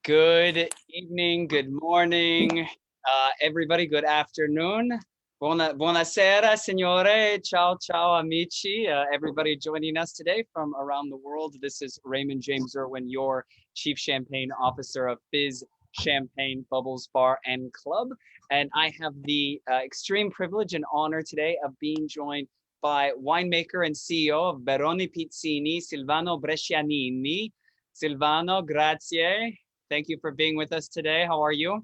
Good evening, good morning, everybody. Good afternoon. Buonasera, signore. Ciao, ciao, amici. Everybody joining us today from around the world. This is Raymond James Irwin, your Chief Champagne Officer of Fizz Champagne Bubbles Bar and Club. And I have the extreme privilege and honor today of being joined by winemaker and CEO of Barone Pizzini, Silvano Brescianini. Silvano, grazie. Thank you for being with us today. How are you?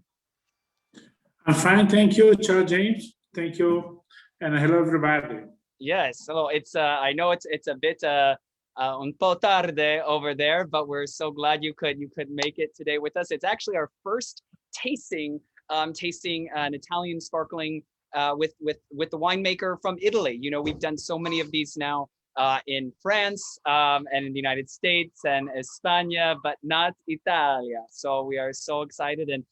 I'm fine, thank you. Ciao, James. Thank you, and hello, everybody. Yes, hello. It's I know it's a bit un po' tarde over there, but we're so glad you could make it today with us. It's actually our first tasting an Italian sparkling with the winemaker from Italy. You know, we've done so many of these now in France and in the United States and España, but not Italia. So we are so excited. And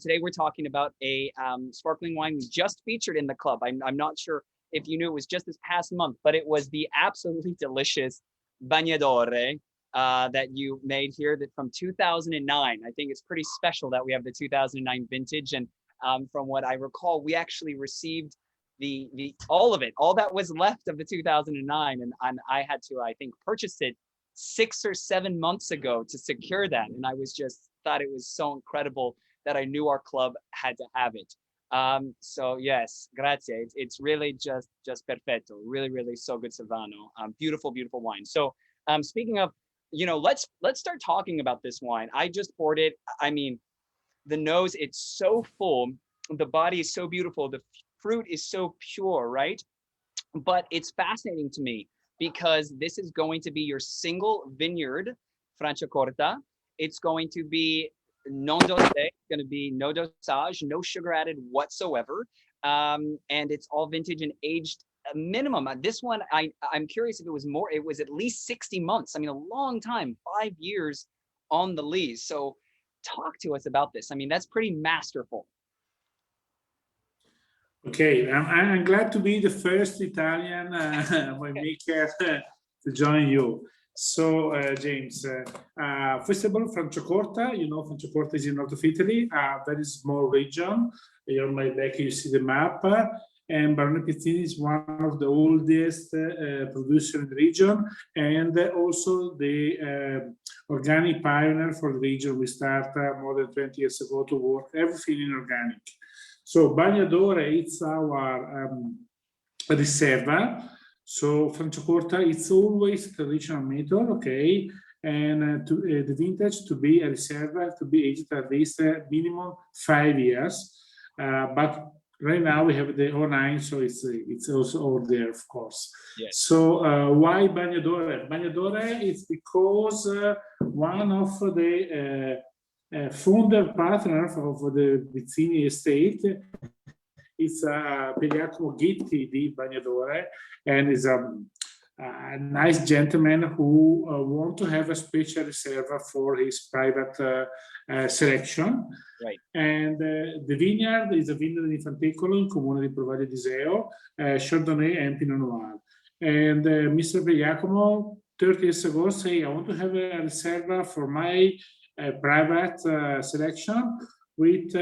today we're talking about a sparkling wine we just featured in the club. I'm not sure if you knew, it was just this past month, but it was the absolutely delicious Bagnatore that you made here from 2009. I think it's pretty special that we have the 2009 vintage. And from what I recall, we actually received all of it, all that was left of the 2009, and I had to, I think, purchase it 6 or 7 months ago to secure that, and I was just thought it was so incredible that I knew our club had to have it. So yes, grazie. It's really just perfetto. Really so good, Silvano. Beautiful wine. So speaking of, you know, let's start talking about this wine. I just poured it. I mean, the nose, it's so full. The body is so beautiful. The fruit is so pure, right? But it's fascinating to me because this is going to be your single vineyard, Franciacorta. It's going to be non dosé, it's going to be no dosage, no sugar added whatsoever. And it's all vintage and aged minimum. This one, I'm curious if it was more, it was at least 60 months. I mean, a long time, 5 years on the lease. So talk to us about this. I mean, that's pretty masterful. Okay, I'm glad to be the first Italian winemaker to join you. So, James, first of all, Franciacorta, you know, Franciacorta is in north of Italy, a very small region. Here on my back, you see the map. And Barone Pizzini is one of the oldest producers in the region, and also the organic pioneer for the region. We started more than 20 years ago to work everything in organic. So Bagnatore, it's our reserva. So Franciacorta, it's always traditional method, okay? And the vintage to be a reserva, to be aged at least minimum 5 years. But right now we have the 09, so it's also all there, of course. Yes. So why Bagnatore? Bagnatore is because one of the founder partner of the Pizzini estate is Giacomo Gitti di Bagnatore, and is a nice gentleman who want to have a special reserva for his private selection. Right. And the vineyard is a vineyard in Fantecolo, in Comune di Provalle di Seo, Chardonnay and Pinot Noir. And Mr. Giacomo, 30 years ago, say, I want to have a reserva for my private selection with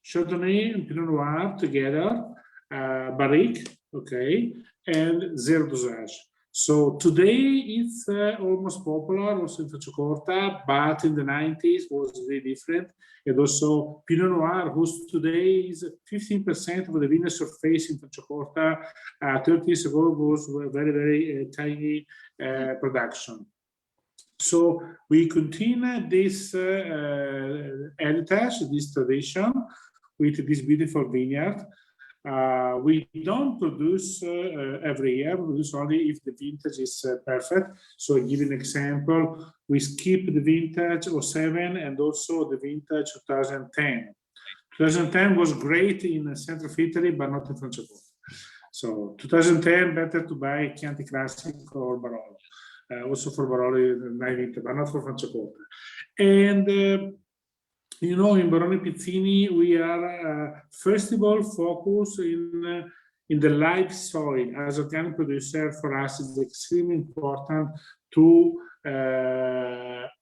Chardonnay and Pinot Noir together, barrique, okay, and zero dosage. So today it's almost popular also in Franciacorta, but in the 90s was very different. And also Pinot Noir, who's today is 15% of the vineyard surface in Franciacorta, 30 years ago was very tiny production. So we continue this heritage, this tradition with this beautiful vineyard. We don't produce every year, we produce only if the vintage is perfect. So I give you an example, we skip the vintage 07 and also the vintage 2010. 2010 was great in central Italy, but not in Franciacorta. So 2010, better to buy Chianti Classic or Barolo. Also for Barolo, but not for Franciacorta. And you know, in Barone Pizzini, we are first of all focused in the live soil. As organic producer, for us, it's extremely important to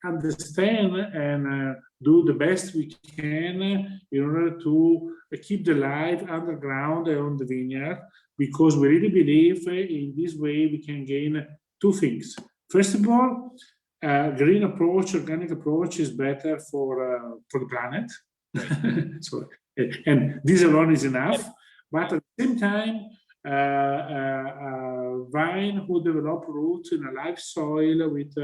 understand and do the best we can in order to keep the life underground on the vineyard, because we really believe in this way we can gain two things. First of all, green approach, organic approach is better for the planet. So, and this alone is enough. But at the same time, vine who develop roots in a live soil with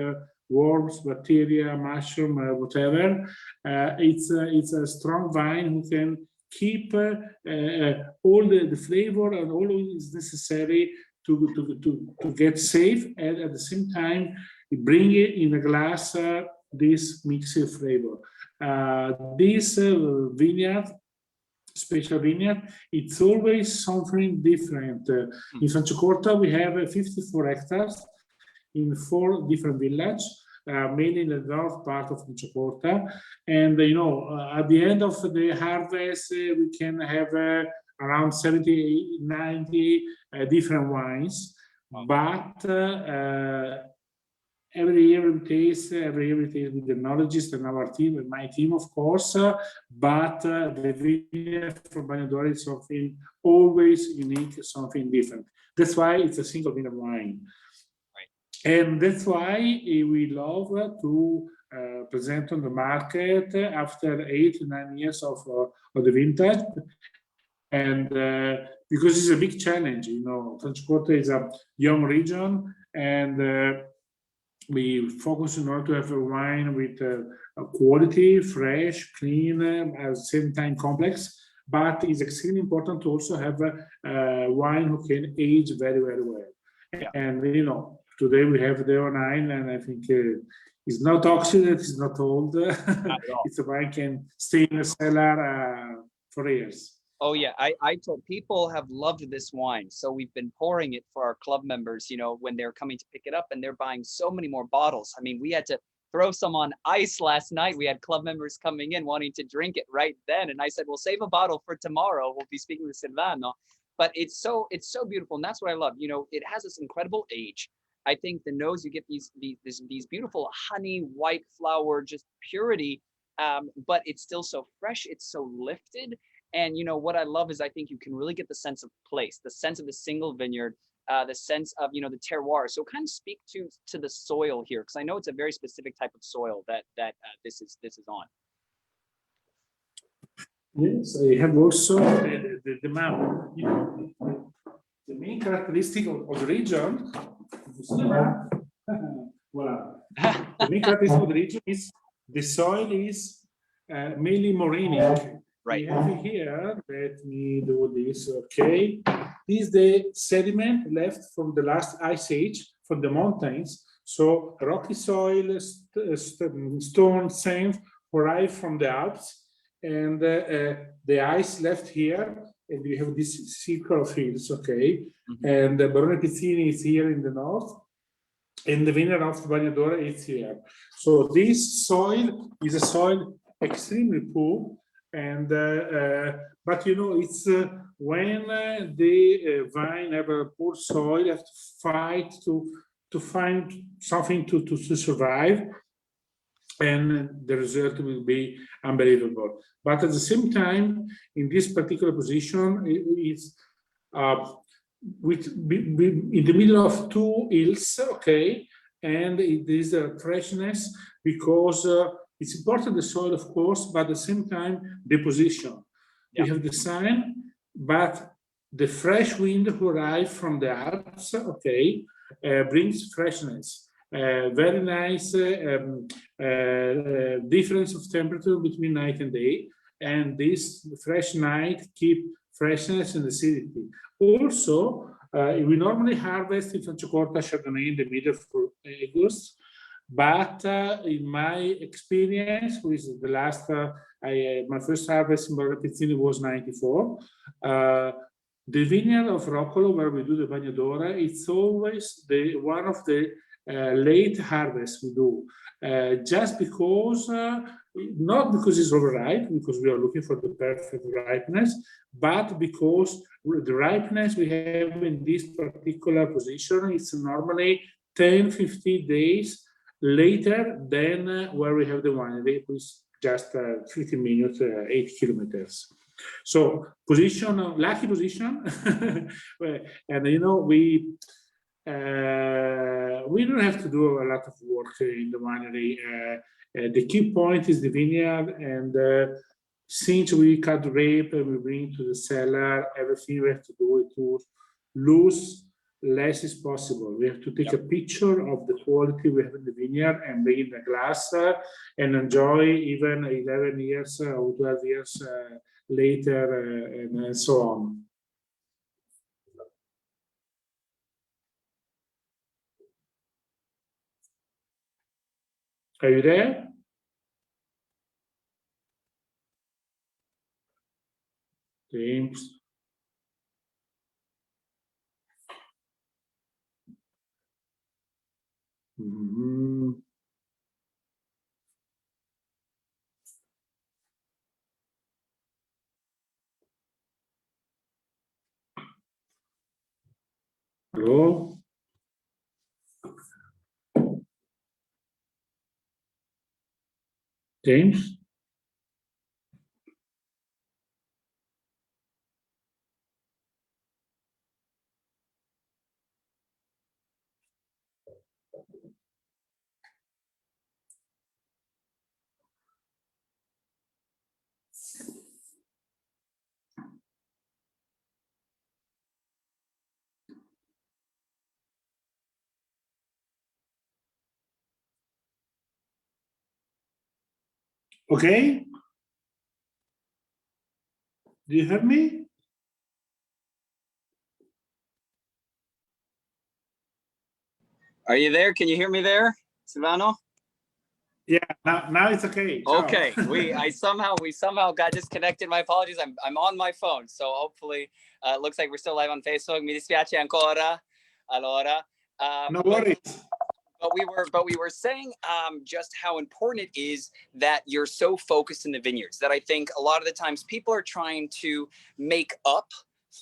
worms, bacteria, mushroom, whatever, it's a strong vine who can keep all the flavor and all is necessary to get safe, and at the same time bring it in a glass this mixed flavor. This vineyard, special vineyard, it's always something different. In Franciacorta, we have 54 hectares in 4 different villages, mainly in the north part of Franciacorta. And, you know, at the end of the harvest, we can have around 70, 90 different wines. But every year we taste with the enologist and our team, and my team, of course, but the vineyard from Bagnadore is something always unique, something different. That's why it's a single vineyard wine. Right. And that's why we love to present on the market after 8 to 9 years of the vintage. And because it's a big challenge, you know, Franciacorta is a young region, and we focus in order to have a wine with quality, fresh, clean, at the same time complex. But it's extremely important to also have a wine who can age very, very well. Yeah. And you know, today we have the 09, and I think it's not oxidized, it's not old. It's a wine can stay in the cellar for years. Oh yeah, I told people have loved this wine. So we've been pouring it for our club members, you know, when they're coming to pick it up, and they're buying so many more bottles. I mean, we had to throw some on ice last night. We had club members coming in wanting to drink it right then. And I said, well, save a bottle for tomorrow. We'll be speaking with Silvano. But it's so beautiful. And that's what I love. You know, it has this incredible age. I think the nose, you get these beautiful honey, white flower, just purity. But it's still so fresh. It's so lifted. And, you know, what I love is I think you can really get the sense of place, the sense of the single vineyard, the sense of, you know, the terroir. So kind of speak to the soil here, because I know it's a very specific type of soil that this is on. Yes, I have also the map. You know, the main characteristic of the region, voilà. The main characteristic of the region is the soil is mainly morenic. Right. We have here, let me do this, okay. This is the sediment left from the last ice age, from the mountains. So rocky soil, stone, sand arrived from the Alps, and the ice left here, and we have this circle of hills, okay. Mm-hmm. And Barone Pizzini is here in the north, and the vineyard of Bagnadore is here. So this soil is a soil extremely poor. And but you know, it's when the vine have a poor soil, have to fight to find something to survive, and the result will be unbelievable. But at the same time, in this particular position, it's in the middle of 2 hills, okay, and it is a freshness because. It's important, the soil, of course, but at the same time, the position. Yeah. We have the sun, but the fresh wind who arrives from the Alps, okay, brings freshness. Very nice difference of temperature between night and day, and this fresh night keep freshness and acidity. Also, we normally harvest in Franciacorta Chardonnay in the middle of August. But in my experience, with the last, my first harvest in Barone Pizzini was 94. The vineyard of Roccolo, where we do the Bagnadore, it's always one of the late harvests we do. Just because, not because it's overripe, because we are looking for the perfect ripeness, but because the ripeness we have in this particular position is normally 10-15 days later than where we have the winery, which is just 15 minutes, 8 kilometers. So position, lucky position, and you know we don't have to do a lot of work in the winery. The key point is the vineyard, and since we cut the grape and we bring to the cellar, everything we have to do is to lose less is possible. We have to take a picture of the quality we have in the vineyard and bring in the glass and enjoy even 11 years or 12 years later and so on. Are you there? James? Hello? James? Okay? Do you hear me? Are you there? Can you hear me there, Silvano? Yeah, now it's okay. Ciao. Okay, we somehow got disconnected. My apologies. I'm on my phone, so hopefully it looks like we're still live on Facebook. Mi dispiace ancora. Allora, No worries. But we were saying just how important it is that you're so focused in the vineyards, that I think a lot of the times people are trying to make up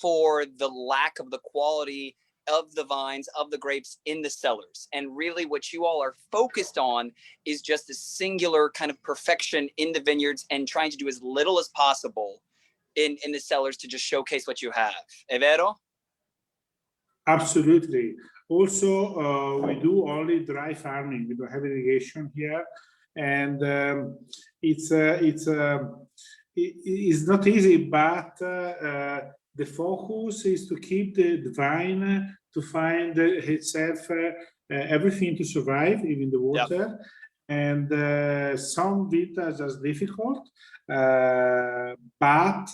for the lack of the quality of the vines, of the grapes in the cellars. And really what you all are focused on is just a singular kind of perfection in the vineyards and trying to do as little as possible in the cellars to just showcase what you have. È vero? Absolutely. Also, we do only dry farming. We don't have irrigation here, and it's not easy. But the focus is to keep the vine to find itself everything to survive, even the water. Yep. And some vintages are difficult, but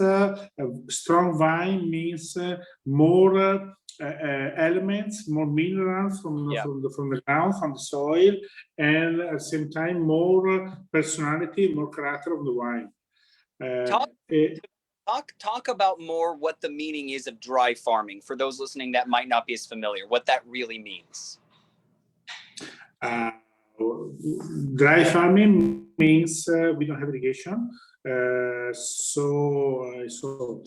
strong vine means more elements, more minerals from the ground, from the soil, and at the same time more personality, more character of the wine. Talk about more what the meaning is of dry farming for those listening that might not be as familiar, what that really means. Dry farming means we don't have irrigation. So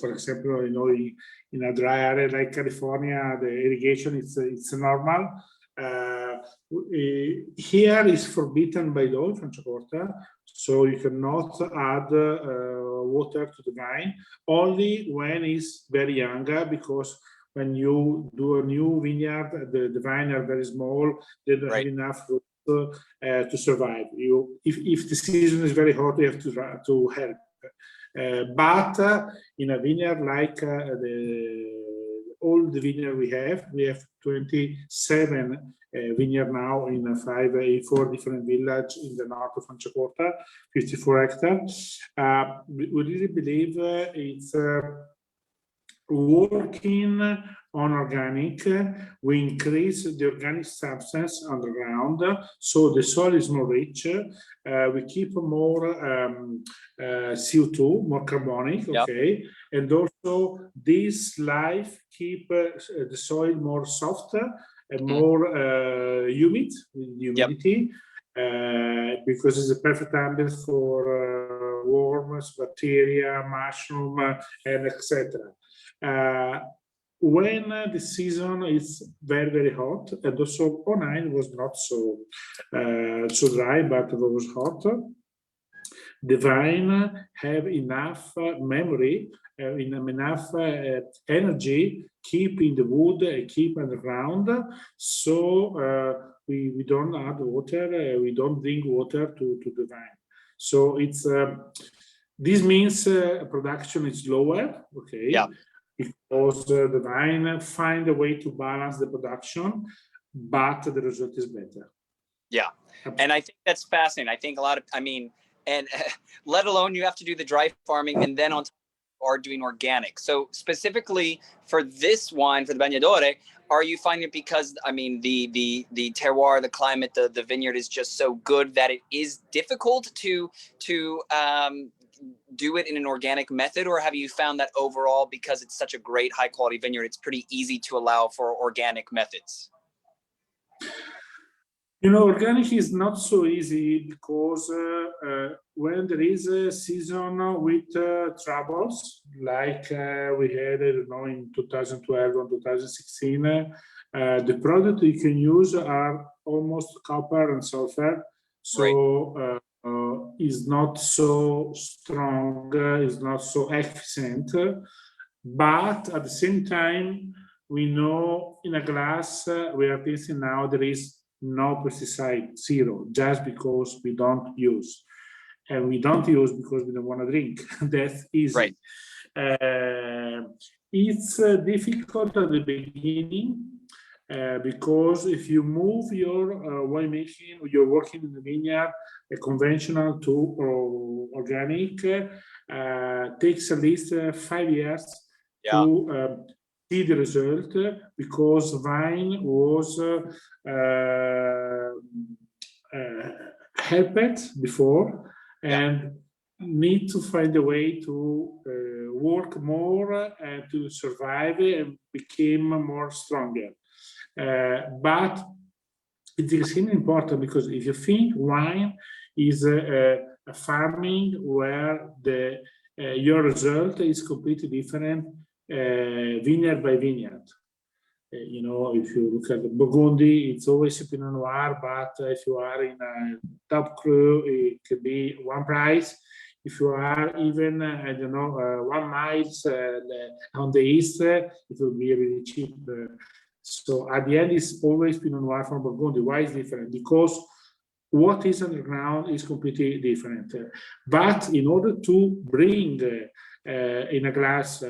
for example, you know, in a dry area like California, the irrigation it's normal. Here is forbidden by law in Franciacorta, so you cannot add water to the vine, only when it's very young, because when you do a new vineyard, the vine are very small, they don't have enough to survive. If the season is very hot, you have to help. But in a vineyard like all the vineyard we have 27 vineyard now in 4 different villages in the north of Franciacorta, 54 hectares. We really believe it's working on organic. We increase the organic substance on the ground, so the soil is more rich. We keep more CO2, more carbonic, okay, and also this life keep the soil more soft and more humid, with humidity, because it's a perfect ambient for worms, bacteria, mushroom, and etc. when the season is very, very hot, and also 09 was not so dry, but it was hot, the vine have enough memory, enough energy, keep in the wood, keep underground, so we don't add water, we don't bring water to the vine. So it's this means production is lower, okay? Yeah. Because the vine find a way to balance the production, but the result is better. Yeah, and I think that's fascinating. I think a lot of, I mean, and let alone you have to do the dry farming, and then on top are doing organic. So specifically for this wine, for the Bagnatore, are you finding it because, I mean, the terroir, the climate, the vineyard is just so good that it is difficult to do it in an organic method, or have you found that overall, because it's such a great high quality vineyard, it's pretty easy to allow for organic methods? You know, organic is not so easy because when there is a season with troubles, like we had, I don't know, in 2012 or 2016, the product you can use are almost copper and sulfur, so right. Is not so strong, is not so efficient, but at the same time, we know in a glass we are tasting now there is no pesticide, zero, just because we don't use. And we don't use because we don't want to drink. That's easy. Right. It's difficult at the beginning because if you move your winemaking, you're working in the vineyard, conventional to organic, takes at least 5 years to see the result, because vine was helped before and need to find a way to work more and to survive and became more stronger. But it's extremely important, because if you think wine is a farming where your result is completely different, vineyard by vineyard. You know, if you look at the Burgundy, it's always a Pinot Noir, but if you are in a top cru, it could be one price. If you are even, I don't know, 1 mile on the east, it will be really cheap. So at the end, it's always Pinot Noir from Burgundy. Why is it different? Because what is underground is completely different. But in order to bring in a glass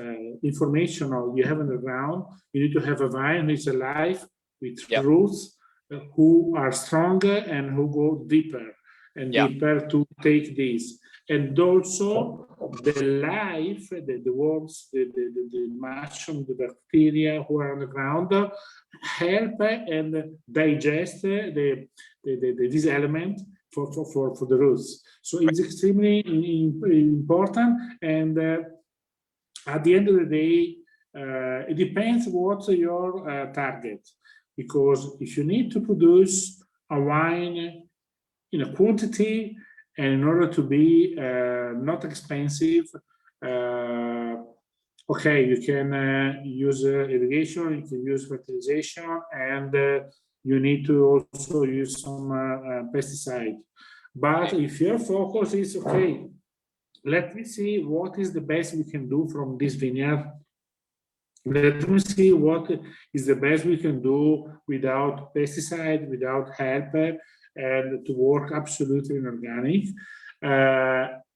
information you have underground, you need to have a vine which is alive with roots who are stronger and who go deeper and deeper to take this. And also the life, the worms, the mushroom, the bacteria who are on the ground help and digest this element for the roots. So it's extremely important. And at the end of the day, it depends what's your target. Because if you need to produce a wine in a quantity, and in order to be not expensive, okay, you can use irrigation, you can use fertilization, and you need to also use some pesticide. But if your focus is, okay, let me see what is the best we can do from this vineyard. Let me see what is the best we can do without pesticide, without help, and to work absolutely in organic.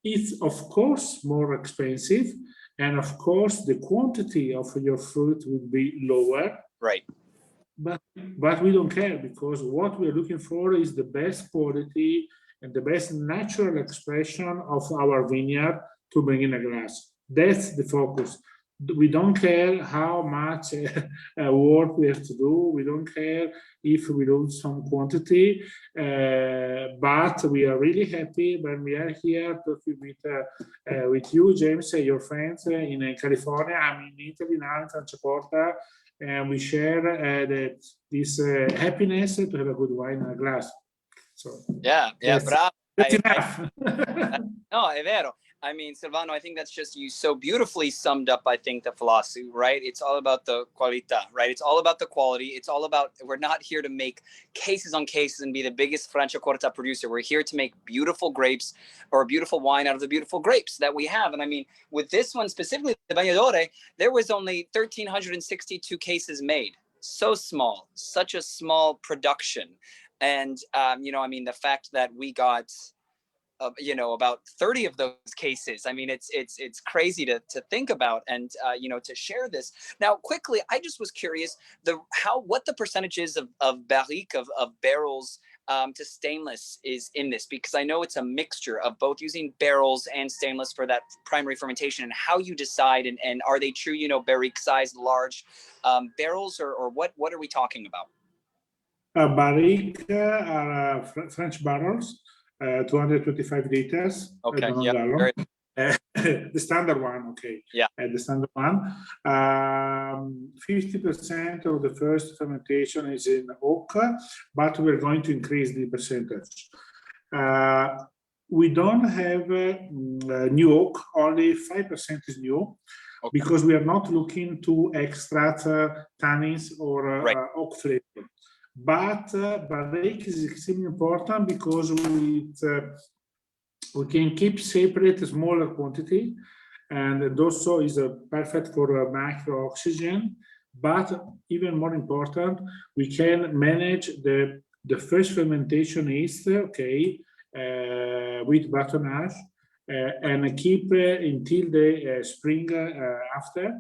It's of course more expensive, and of course the quantity of your fruit would be lower. Right. But we don't care, because what we're looking for is the best quality and the best natural expression of our vineyard to bring in a glass. That's the focus. We don't care how much work we have to do. We don't care if we lose some quantity, but we are really happy when we are here talking with you, James, your friends in California. I'm in Italy now, in Franciacorta, and we share this happiness to have a good wine in a glass. So bravo. that's enough. No, è vero. I mean, Silvano, I think that's just, you so beautifully summed up, I think, the philosophy, right? It's all about the qualità, right? It's all about the quality. It's all about, we're not here to make cases on cases and be the biggest Franciacorta producer. We're here to make beautiful grapes or beautiful wine out of the beautiful grapes that we have. And I mean, with this one specifically, the Bagnatore, there was only 1,362 cases made. So small, such a small production. And, you know, I mean, the fact that we got, you know, about 30 of those cases. I mean, it's crazy to think about, and you know, to share this. Now, quickly, I just was curious what the percentages of barrique, of barrels to stainless is in this, because I know it's a mixture of both using barrels and stainless for that primary fermentation, and how you decide, and are they true, you know, barrique size, large barrels, or what are we talking about? Barrique are French barrels. 225 liters. Okay. Yeah. The standard one. Okay. Yeah. The standard one. 50% of the first fermentation is in oak, but we're going to increase the percentage. We don't have new oak. Only 5% is new. Okay. Because we are not looking to extract tannins or oak flavor. But barrique is extremely important because we can keep separate a smaller quantity, and it also is perfect for macro oxygen. But even more important, we can manage the first fermentation yeast, okay, with batonnage, and keep until the spring after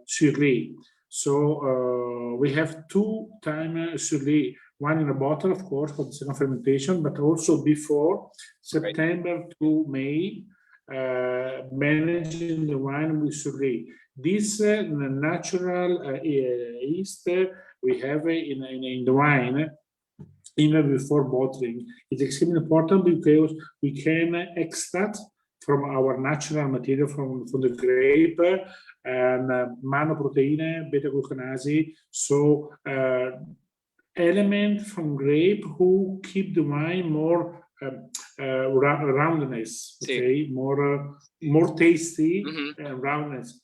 surgelé. So we have 2 times surgelé, one in a bottle, of course, for the second fermentation, but also before September to May, managing the wine with surgelé. This natural yeast we have in the wine, even before bottling, is extremely important because we can extract from our natural material from the grape, and monoprotein, beta-glucanase, so element from grape who keep the wine more roundness, okay, more tasty, and roundness.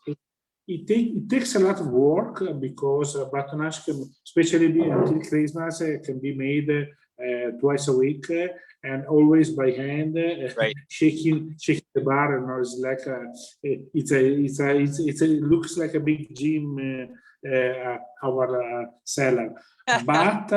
It takes a lot of work because batonnage can, especially until Christmas, can be made twice a week, and always by hand, shaking the bar, and it's like it looks like a big gym, our cellar, but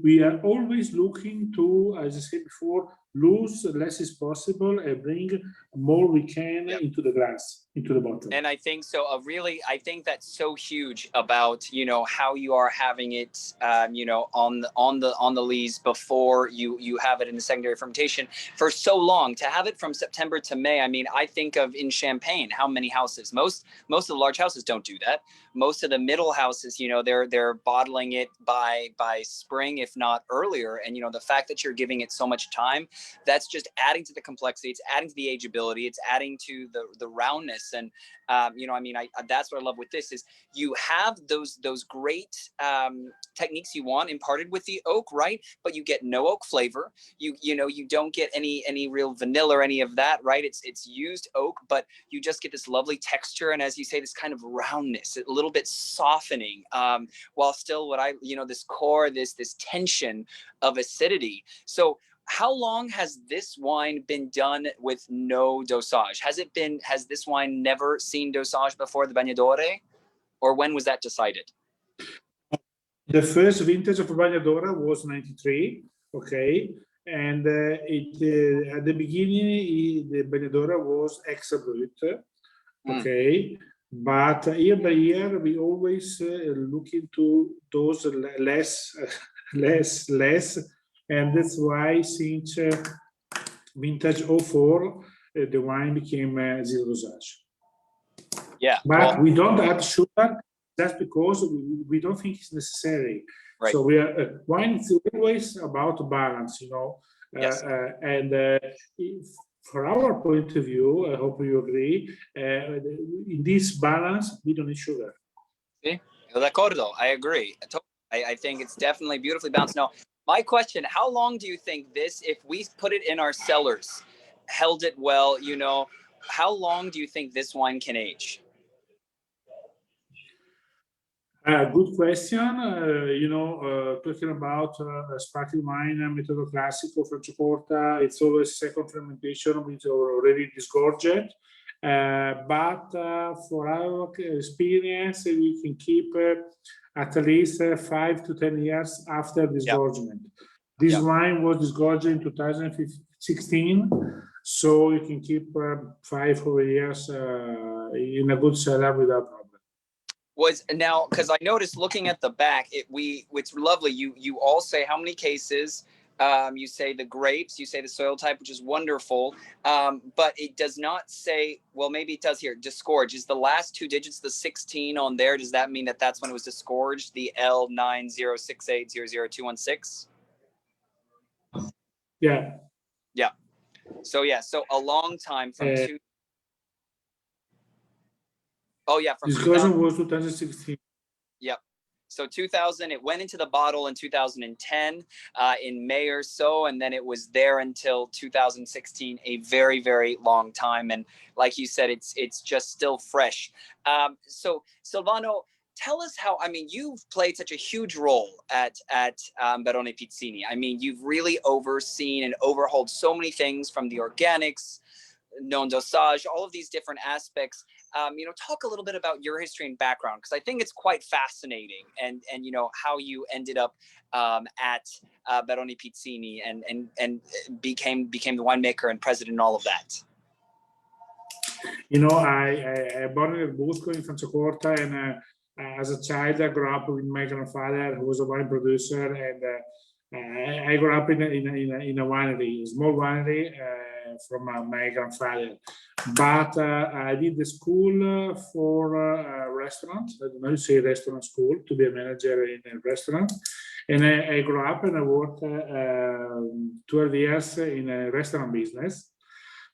we are always looking to, as I said before, lose less as possible and bring more we can into the glass, into the bottle. And I think so. I think that's so huge about, you know, how you are having it, you know, on the lees before you have it in the secondary fermentation for so long. To have it from September to May. I mean, I think of in Champagne, how many houses? Most of the large houses don't do that. Most of the middle houses, you know, they're bottling it by spring, if not earlier. And you know, the fact that you're giving it so much time, that's just adding to the complexity. It's adding to the ageability. It's adding to the roundness. And you know, I mean, that's what I love with this is you have those great techniques you want imparted with the oak, right? But you get no oak flavor. You know, you don't get any real vanilla or any of that, right? It's used oak, but you just get this lovely texture, and as you say, this kind of roundness, a little bit softening, while still this core, this tension of acidity. So how long has this wine been done with no dosage? Has this wine never seen dosage before, the Bagnatore? Or when was that decided? The first vintage of Bagnatore was 93, okay? And at the beginning, the Bagnatore was extra brut, okay? But year by year, we always look into those less, and that's why since vintage 04, the wine became zero dosage. Yeah, but we don't add sugar just because we don't think it's necessary. Right. So wine is always about balance, you know. Yes. For our point of view, I hope you agree, in this balance, we don't need sugar. Sí, d'accordo, I agree. I think it's definitely beautifully balanced. Now, My question, how long do you think this, if we put it in our cellars, held it well, you know, how long do you think this wine can age? Good question. Talking about sparkling wine, Metodo Classico, Franciacorta, it's always second fermentation with already disgorged. But for our experience, we can keep at least 5 to 10 years after disgorgement. This wine was disgorged in 2016, so you can keep 5 or years in a good cellar without problem. Was now, because I noticed looking at the back, it's lovely. You all say how many cases. You say the grapes, you say the soil type, which is wonderful, but it does not say, well, maybe it does here, disgorge. Is the last 2 digits, the 16 on there, does that mean that that's when it was disgorged, the L906800216? Yeah. Yeah. So, yeah, so a long time from two. Oh, yeah. From disgorgement was 2016. Yep. So 2000, it went into the bottle in 2010 in May or so, and then it was there until 2016, a very, very long time. And like you said, it's just still fresh. So Silvano, tell us how, I mean, you've played such a huge role at Barone Pizzini. I mean, you've really overseen and overhauled so many things from the organics, non dosage, all of these different aspects. Talk a little bit about your history and background, because I think it's quite fascinating, and how you ended up at Barone Pizzini and became the winemaker and president and all of that. I born in Busco in Franciacorta, and as a child I grew up with my grandfather, who was a wine producer, and I grew up in a winery, a small winery from my grandfather. But I did the school for a restaurant. I don't know if you say restaurant school, to be a manager in a restaurant. And I grew up and I worked 12 years in a restaurant business.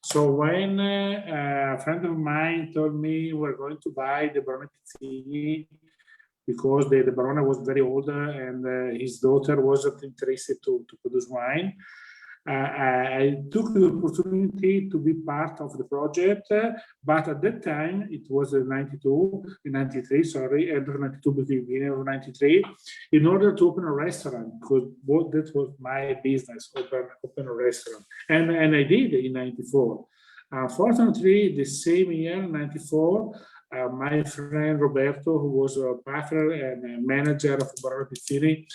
So when a friend of mine told me we're going to buy the Barone Pizzini, because the Barone was very old and his daughter wasn't interested to produce wine, I took the opportunity to be part of the project, but at that time, it was in 93, end of 92, beginning of 93, in order to open a restaurant, because that was my business, open a restaurant. And I did in 94. Unfortunately, the same year, 94, my friend Roberto, who was a partner and manager of Barone Pizzini,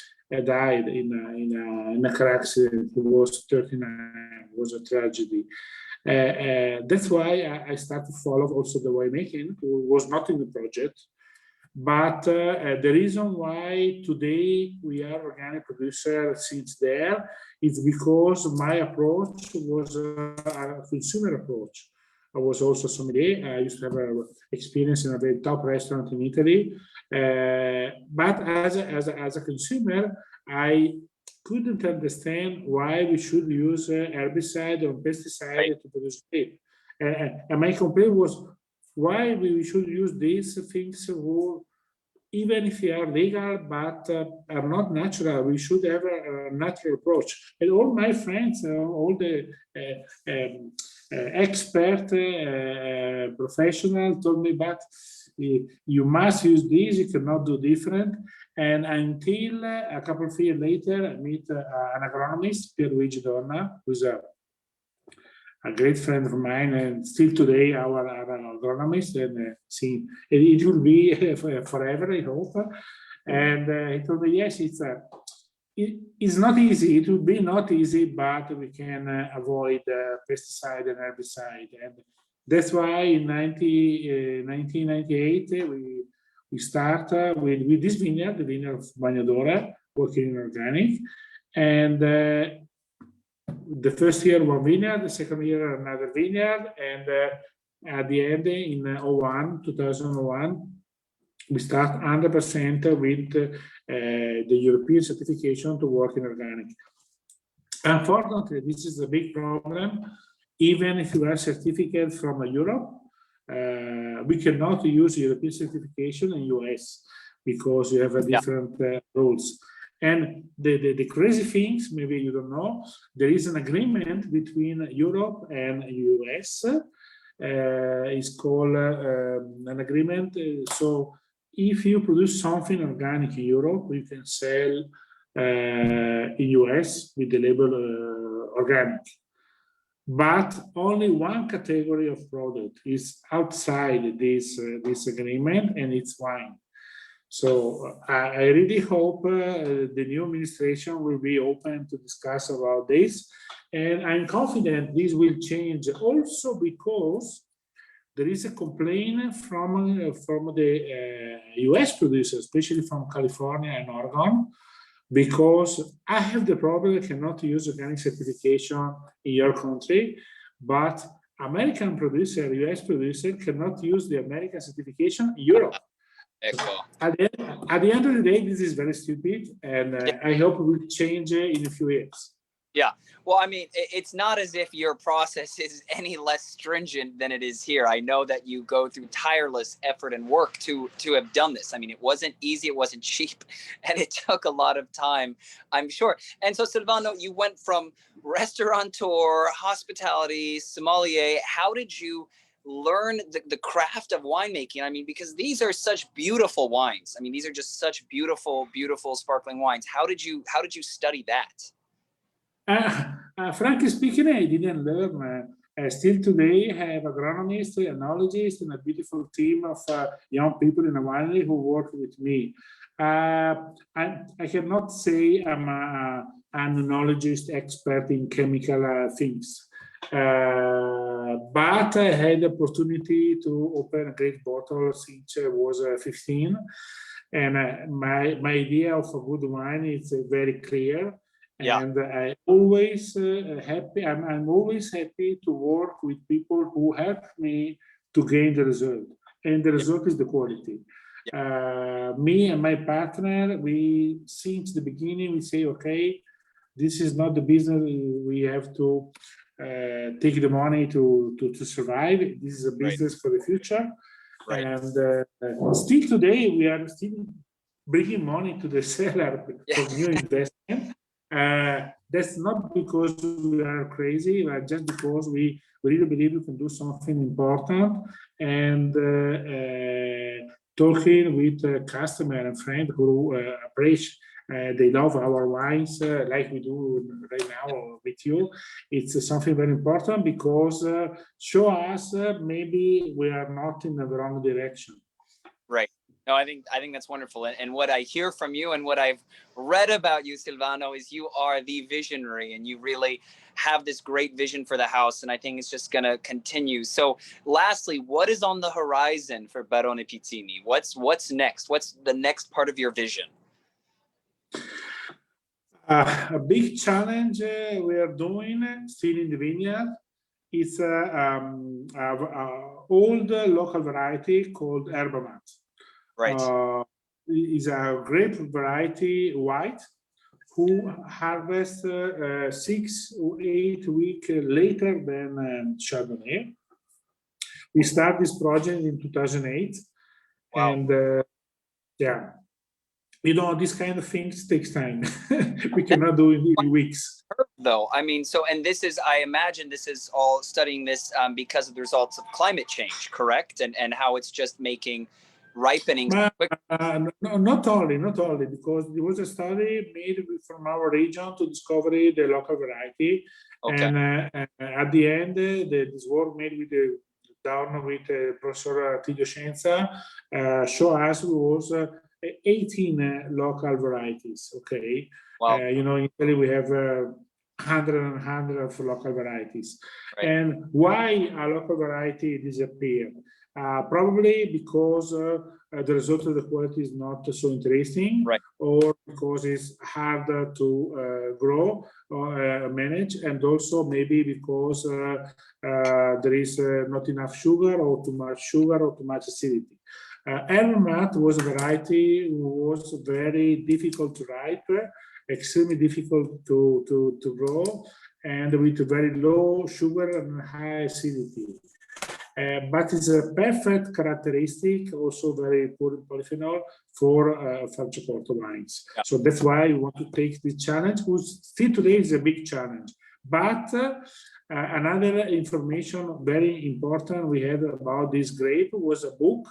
died in a car accident. He was 39. It was a tragedy. That's why I started to follow also the winemaking. It was not in the project, but the reason why today we are organic producer since there is because my approach was a consumer approach. I was also sommelier. I used to have experience in a very top restaurant in Italy. But as a consumer, I couldn't understand why we should use herbicide or pesticide to produce grape. And my complaint was why we should use these things who, even if they are legal, but are not natural. We should have a natural approach. And all my friends, all the expert professional told me, but you must use this, you cannot do different. And until a couple of years later, I meet an agronomist, Pierluigi Donna, who's a great friend of mine, and still today our agronomist, and it will be forever, I hope. And he told me, yes, it's not easy. It will be not easy, but we can avoid pesticide and herbicide. And that's why in 1998 we start with this vineyard, the vineyard of Bagnadora, working in organic, and the first year one vineyard, the second year another vineyard, and at the end in 2001, we start 100% with the European certification to work in organic. Unfortunately, this is a big problem. Even if you have certificate from Europe, we cannot use European certification in US because you have a different rules. And the crazy things, maybe you don't know, there is an agreement between Europe and US. It's called an agreement. So if you produce something organic in Europe, you can sell in US with the label organic. But only one category of product is outside this agreement, and it's wine. So I really hope the new administration will be open to discuss about this, and I'm confident this will change also because there is a complaint from the US producers, especially from California and Oregon, because I have the problem I cannot use organic certification in your country, but American producer, US producer cannot use the American certification in Europe. At the end of the day, this is very stupid, and I hope it will change in a few years. Yeah, well, I mean, it's not as if your process is any less stringent than it is here. I know that you go through tireless effort and work to have done this. I mean, it wasn't easy, it wasn't cheap, and it took a lot of time, I'm sure. And so, Silvano, you went from restaurateur, hospitality, sommelier. How did you learn the craft of winemaking? I mean, because these are such beautiful wines. I mean, these are just such beautiful, beautiful sparkling wines. How did you study that? Frankly speaking, I didn't learn. Still today, I have agronomists, enologists, and a beautiful team of young people in a winery who work with me. I cannot say I'm an enologist expert in chemical things. But I had the opportunity to open a great bottle since I was 15. And my idea of a good wine is very clear. Yeah. And I always happy. I'm always happy to work with people who help me to gain the result, and the result is the quality. Me and my partner, we since the beginning we say, okay, this is not the business we have to take the money to survive. This is a business for the future, and still today we are still bringing money to the seller for new investment. That's not because we are crazy, but just because we really believe we can do something important. And talking with customer and friend who appreciate, they love our wines like we do right now with you. It's something very important because show us maybe we are not in the wrong direction. Right. No, I think that's wonderful. And what I hear from you and what I've read about you, Silvano, is you are the visionary and you really have this great vision for the house. And I think it's just going to continue. So lastly, what is on the horizon for Barone Pizzini? What's next? What's the next part of your vision? A big challenge we are doing still in the vineyard. It's an old local variety called Herba Mat. Right. Is a grape variety white who harvests 6 or 8 weeks later than Chardonnay. We started this project in 2008. Wow. And yeah, you know, this kind of things takes time. We cannot do it in weeks. Though, I mean, so, and this is, I imagine this is all studying this because of the results of climate change, correct? And how it's just making ripening. No, not only, because there was a study made from our region to discover the local variety. Okay. And at the end, this work made with Professor Tiglio Scienza show us was 18 local varieties. Okay. Wow. You know, in Italy we have 100 of local varieties. Right. And why a local variety disappeared? Probably because the result of the quality is not so interesting, right, or because it's harder to grow or manage, and also maybe because there is not enough sugar or too much sugar or too much acidity. Herba Mat was a variety was very difficult to ripe, extremely difficult to grow, and with very low sugar and high acidity. but it's a perfect characteristic, also very poor in polyphenol for Franciacorta wines. Yeah. So that's why we want to take this challenge, which still today is a big challenge. But another information very important we had about this grape was a book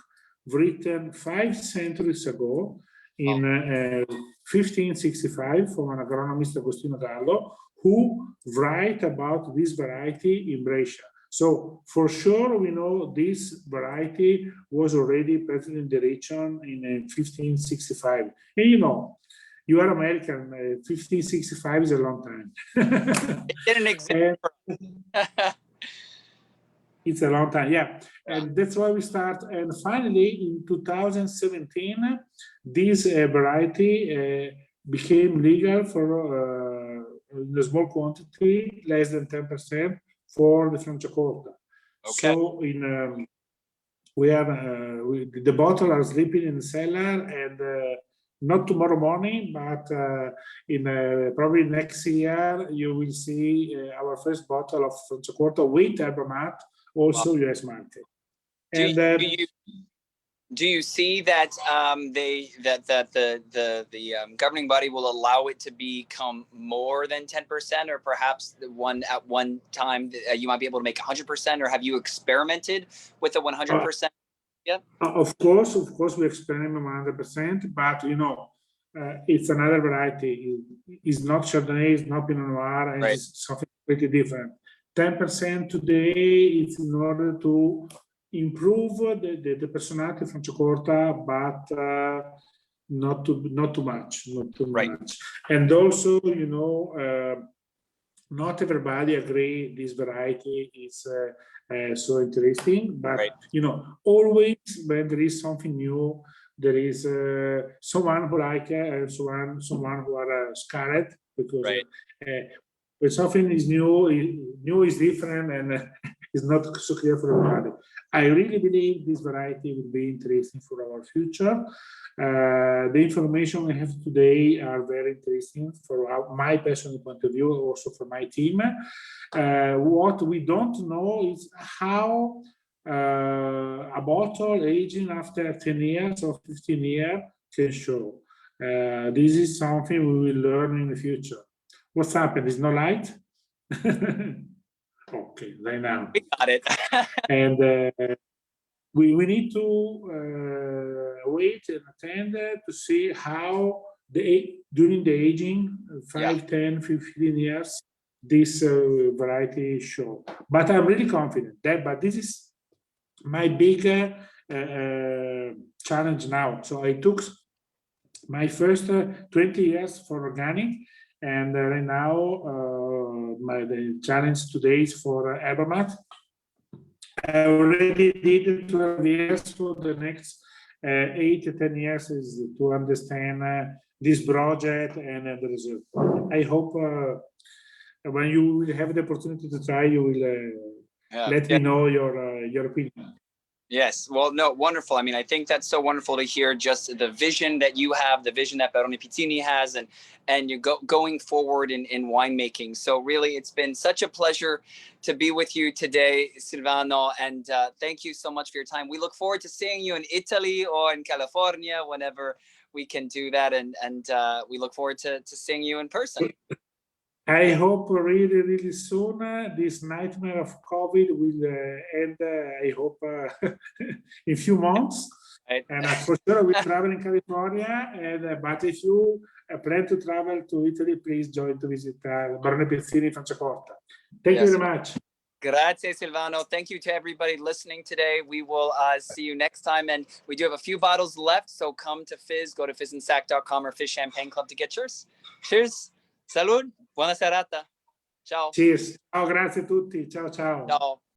written 5 centuries ago in 1565 from an agronomist, Agostino Gallo, who write about this variety in Brescia. So for sure, we know this variety was already present in the region in 1565. And you know, you are American, 1565 is a long time. It didn't exist. It's a long time, yeah. And that's why we start. And finally, in 2017, this variety became legal for in a small quantity, less than 10% for the Franciacorta. Okay. So in the bottle are sleeping in the cellar, and not tomorrow morning, but in probably next year, you will see our first bottle of Franciacorta with Herbamat, also US market. And do you see that the governing body will allow it to become more than 10%, or perhaps at one time you might be able to make 100%, or have you experimented with the 100%? Yeah. Of course, we experiment 100%, but you know, it's another variety. It's not Chardonnay, it's not Pinot Noir, and it's something pretty different. 10% today is in order to improve the personality of Franciacorta, but not too much. And also, you know, not everybody agree this variety is so interesting, but you know, always when there is something new, there is someone who like it, someone who are scared, because when something is new is different, and it's not so clear for everybody. I really believe this variety will be interesting for our future. The information we have today are very interesting for my personal point of view, also for my team. What we don't know is how a bottle aging after 10 years or 15 years can show. This is something we will learn in the future. What's happened? Is no light? Okay, right now. We got it. And we need to wait and attend to see how during the aging, 5, 10, 15 years, this variety show. But I'm really confident that, but this is my big challenge now. So I took my first 20 years for organic, and right now the challenge today is for Herbamat. I already did 12 years, so the next 8 to 10 years is to understand this project and the result. I hope when you will have the opportunity to try, you will let me know your opinion. Yes. Well, no, wonderful. I mean, I think that's so wonderful to hear just the vision that you have, the vision that Barone Pizzini has, and you're going forward in winemaking. So really, it's been such a pleasure to be with you today, Silvano, and thank you so much for your time. We look forward to seeing you in Italy or in California whenever we can do that, and we look forward to seeing you in person. I hope really, really soon this nightmare of COVID will end, I hope, in a few months. Right. And for sure, we travel in California. And, but if you plan to travel to Italy, please join to visit Barone Pizzini, Franciacorta. Thank you very much. Grazie, Silvano. Thank you to everybody listening today. We will see you next time. And we do have a few bottles left, so come to Fizz. Go to fizzandsack.com or Fizz Champagne Club to get yours. Cheers. Salud. Buona serata. Ciao. Cheers. Ciao, grazie a tutti. Ciao, ciao. Ciao.